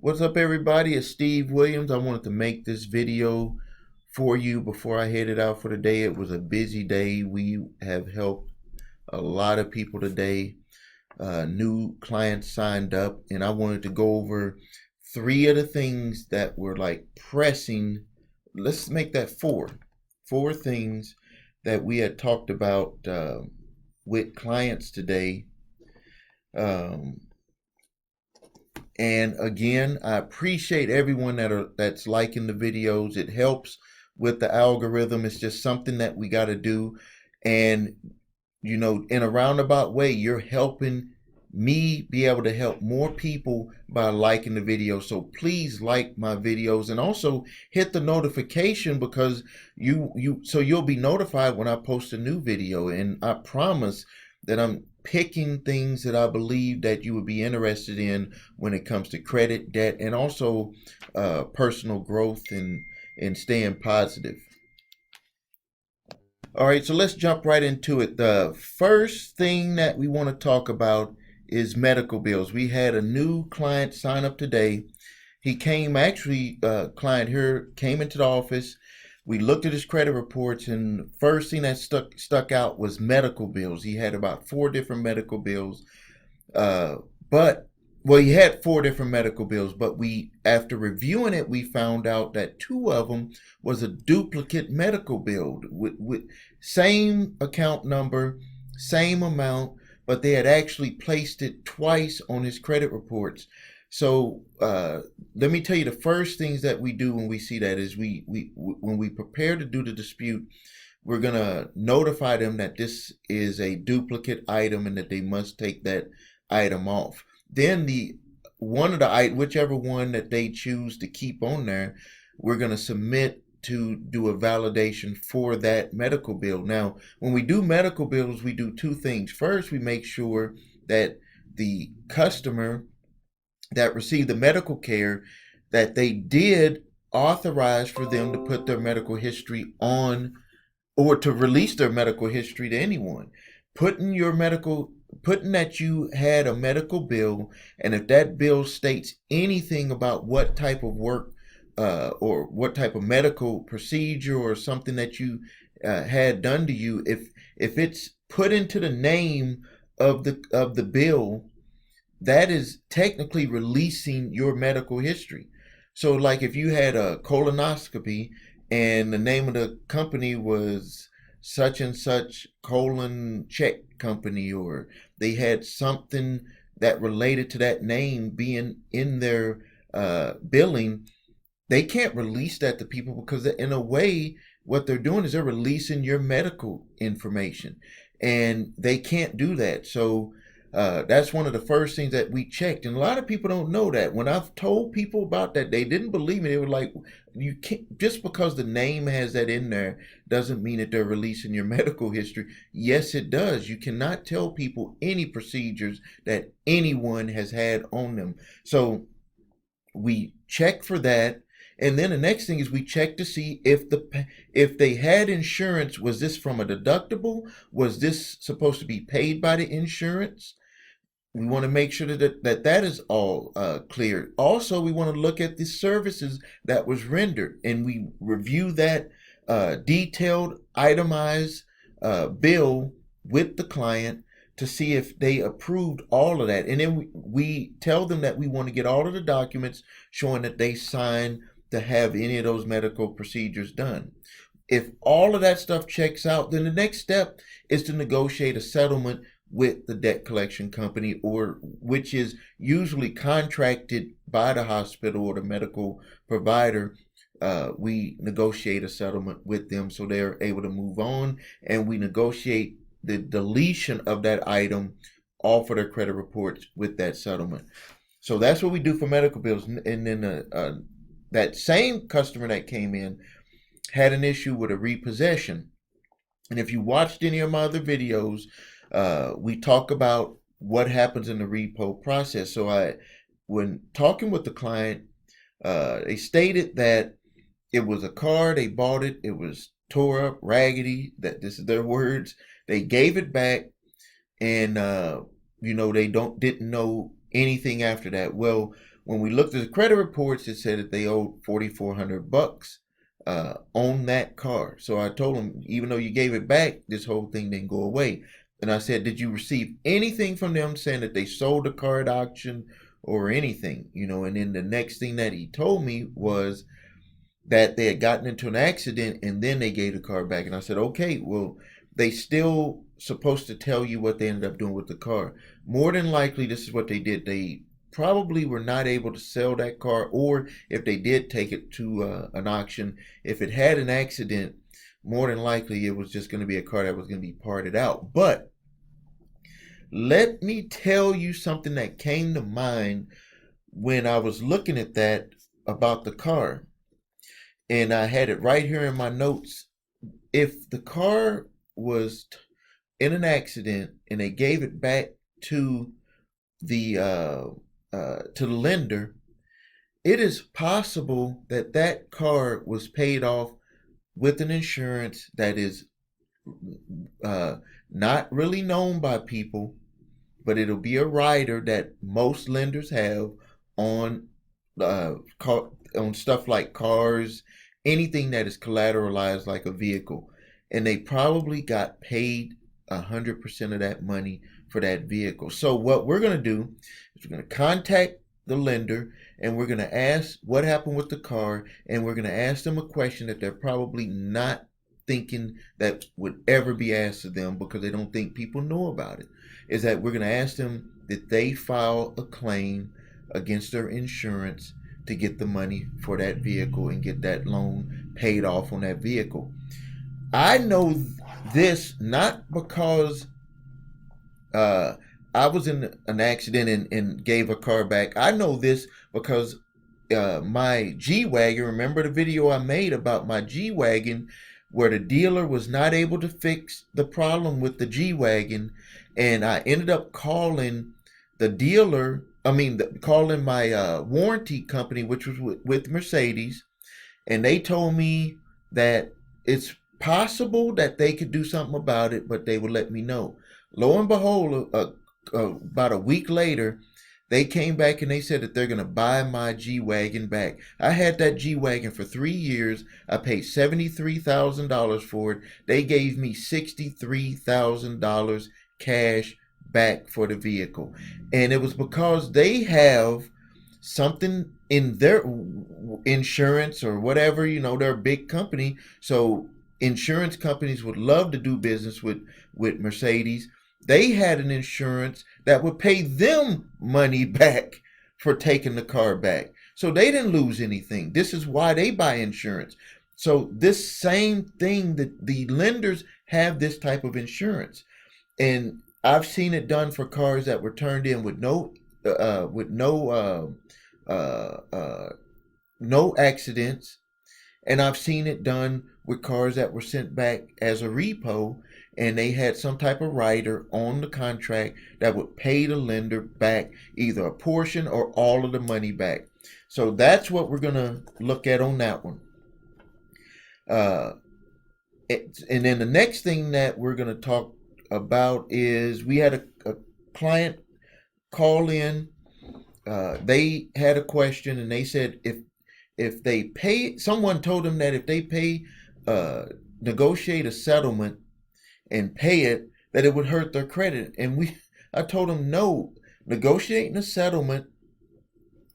What's up, everybody? It's Steve Williams. I wanted to make this video for you before I headed out for the day. It was a busy day. We have helped a lot of people today. New clients signed up, and I wanted to go over three of the things that were like pressing. Let's make that four. Four things that we had talked about with clients today. Um, And again, I appreciate everyone that's liking the videos. It helps with the algorithm. It's just something that we got to do. And in a roundabout way, you're helping me be able to help more people by liking the video. So please like my videos and also hit the notification because you'll be notified when I post a new video. And I promise that I'm picking things that I believe that you would be interested in when it comes to credit, debt, and also personal growth and staying positive. All right, so let's jump right into it. The first thing that we want to talk about is medical bills. We had a new client sign up today. He came, actually, client here came into the office. We looked at his credit reports, and first thing that stuck out was medical bills. He had about four different medical bills, uh, but well, he had four different medical bills. But after reviewing it, we found out that two of them was a duplicate medical bill with same account number, same amount, but they had actually placed it twice on his credit reports. So let me tell you, the first things that we do when we see that is when we prepare to do the dispute, we're gonna notify them that this is a duplicate item and that they must take that item off. Then whichever one that they choose to keep on there, we're gonna submit to do a validation for that medical bill. Now, when we do medical bills, we do two things. First, we make sure that the customer that received the medical care, that they did authorize for them to put their medical history on or to release their medical history to anyone. Putting that you had a medical bill, and if that bill states anything about what type of work or what type of medical procedure or something that you had done to you, if it's put into the name of the bill, that is technically releasing your medical history. So, like if you had a colonoscopy and the name of the company was such and such colon check company, or they had something that related to that name being in their billing, they can't release that to people because in a way, what they're doing is they're releasing your medical information, and they can't do that. So that's one of the first things that we checked, and a lot of people don't know that. When I've told people about that, they didn't believe me. They were like, "You can't, just because the name has that in there doesn't mean that they're releasing your medical history." Yes, it does. You cannot tell people any procedures that anyone has had on them. So we check for that. And then the next thing is we check to see if they had insurance. Was this from a deductible? Was this supposed to be paid by the insurance? We want to make sure that is all clear. Also, we want to look at the services that was rendered, and we review that detailed, itemized bill with the client to see if they approved all of that. And then we tell them that we want to get all of the documents showing that they signed to have any of those medical procedures done. If all of that stuff checks out, then the next step is to negotiate a settlement with the debt collection company, or which is usually contracted by the hospital or the medical provider. We negotiate a settlement with them so they're able to move on, and we negotiate the deletion of that item off of their credit reports with that settlement. So that's what we do for medical bills. And then that same customer that came in had an issue with a repossession. And if you watched any of my other videos, we talk about what happens in the repo process. So when talking with the client, they stated that it was a car, they bought it, it was tore up, raggedy, that this is their words. They gave it back, and they didn't know anything after that. Well, When we looked at the credit reports, it said that they owed $4,400 on that car. So I told him, even though you gave it back, this whole thing didn't go away. And I said, did you receive anything from them saying that they sold the car at auction or anything? And then the next thing that he told me was that they had gotten into an accident and then they gave the car back. And I said, okay, well, they still supposed to tell you what they ended up doing with the car. More than likely, this is what they did. They probably were not able to sell that car, or if they did take it to an auction, if it had an accident, more than likely it was just going to be a car that was going to be parted out. But let me tell you something that came to mind when I was looking at that about the car. And I had it right here in my notes. If the car was in an accident and they gave it back to the lender, it is possible that that car was paid off with an insurance that is not really known by people, but it'll be a rider that most lenders have on on stuff like cars, anything that is collateralized like a vehicle. And they probably got paid 100% of that money for that vehicle. So what we're going to do is we're going to contact the lender and we're going to ask what happened with the car, and we're going to ask them a question that they're probably not thinking that would ever be asked of them because they don't think people know about it. Is that we're going to ask them that they file a claim against their insurance to get the money for that vehicle and get that loan paid off on that vehicle. I know this not because I was in an accident and gave a car back. I know this because my G-Wagon, remember the video I made about my G-Wagon where the dealer was not able to fix the problem with the G-Wagon, and I ended up calling the dealer, calling my warranty company, which was with Mercedes, and they told me that it's possible that they could do something about it, but they would let me know. Lo and behold, about a week later, they came back and they said that they're going to buy my G-Wagon back. I had that G-Wagon for 3 years. I paid $73,000 for it. They gave me $63,000 cash back for the vehicle. And it was because they have something in their insurance or whatever, they're a big company. So insurance companies would love to do business with Mercedes. They had an insurance that would pay them money back for taking the car back. So they didn't lose anything. This is why they buy insurance. So this same thing, that the lenders have this type of insurance. And I've seen it done for cars that were turned in with no accidents. And I've seen it done with cars that were sent back as a repo, and they had some type of rider on the contract that would pay the lender back either a portion or all of the money back. So that's what we're going to look at on that one. And then the next thing that we're going to talk about is we had a client call in. They had a question, and they said if they pay, someone told them that if they pay, negotiate a settlement and pay it, that it would hurt their credit. And I told them, no, negotiating a settlement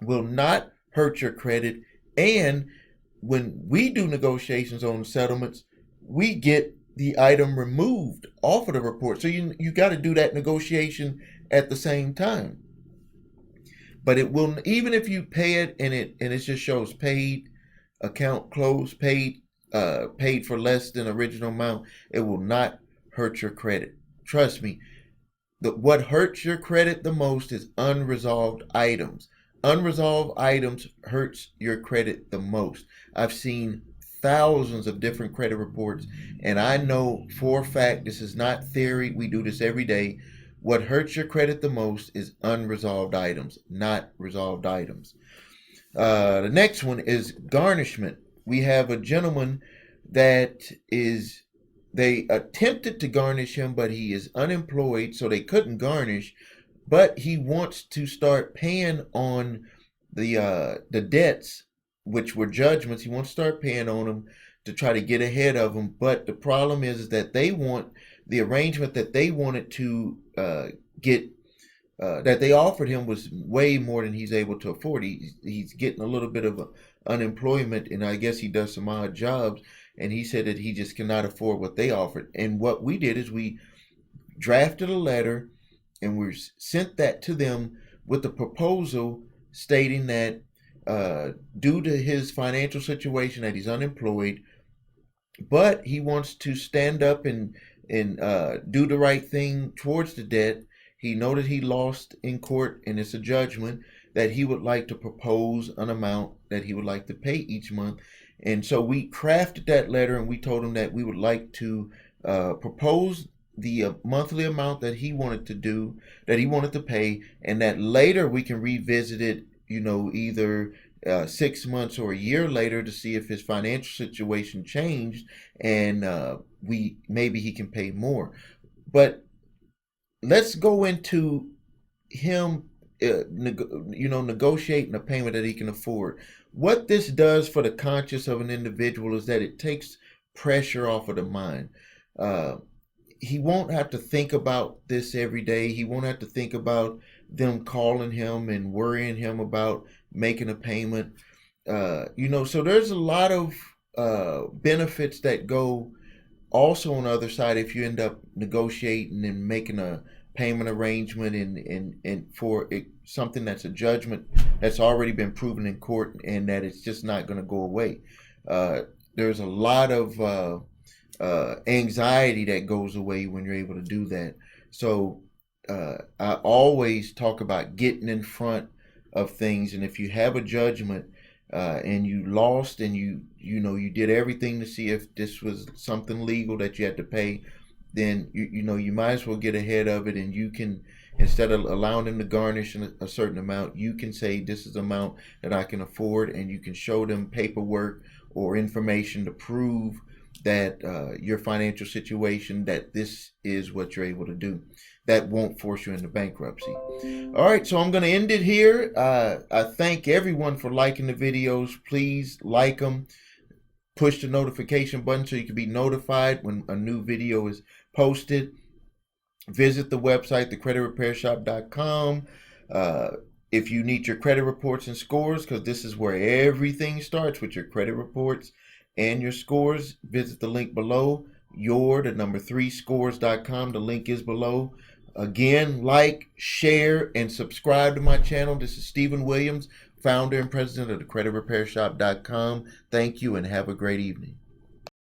will not hurt your credit. And when we do negotiations on settlements, we get the item removed off of the report. So you got to do that negotiation at the same time. But it will, even if you pay it and it just shows paid, account closed, paid for less than original amount, it will not hurt your credit. Trust me. What hurts your credit the most is unresolved items. Unresolved items hurts your credit the most. I've seen thousands of different credit reports, and I know for a fact, this is not theory, we do this every day. What hurts your credit the most is unresolved items, not resolved items. The next one is garnishment. We have a gentleman that they attempted to garnish him, but he is unemployed, so they couldn't garnish. But he wants to start paying on the debts, which were judgments. He wants to start paying on them to try to get ahead of them. But the problem is that they want the arrangement that they wanted to get that they offered him was way more than he's able to afford. He's getting a little bit of unemployment, and I guess he does some odd jobs. And he said that he just cannot afford what they offered. And what we did is we drafted a letter and we sent that to them with a proposal stating that due to his financial situation, that he's unemployed, but he wants to stand up and do the right thing towards the debt. He noted he lost in court, and it's a judgment that he would like to propose an amount that he would like to pay each month. And so we crafted that letter, and we told him that we would like to propose the monthly amount that he wanted to do, that he wanted to pay, and that later we can revisit it, either 6 months or a year later to see if his financial situation changed, and maybe he can pay more. But let's go into him, negotiating a payment that he can afford. What this does for the conscience of an individual is that it takes pressure off of the mind. He won't have to think about this every day. He won't have to think about them calling him and worrying him about making a payment. So there's a lot of benefits that go also on the other side if you end up negotiating and making a payment arrangement and for something that's a judgment that's already been proven in court and that it's just not going to go away. There's a lot of anxiety that goes away when you're able to do that. So I always talk about getting in front of things, and if you have a judgment and you lost and you did everything to see if this was something legal that you had to pay, then you might as well get ahead of it, and you can, instead of allowing them to garnish a certain amount, you can say this is the amount that I can afford, and you can show them paperwork or information to prove that your financial situation, that this is what you're able to do. That won't force you into bankruptcy. All right, so I'm going to end it here. I thank everyone for liking the videos. Please like them. Push the notification button so you can be notified when a new video is posted. Visit the website, thecreditrepairshop.com. If you need your credit reports and scores, because this is where everything starts, with your credit reports and your scores, visit the link below. The number 3 scores.com. The link is below. Again, like, share, and subscribe to my channel. This is Stephen Williams, founder and president of thecreditrepairshop.com. Thank you and have a great evening.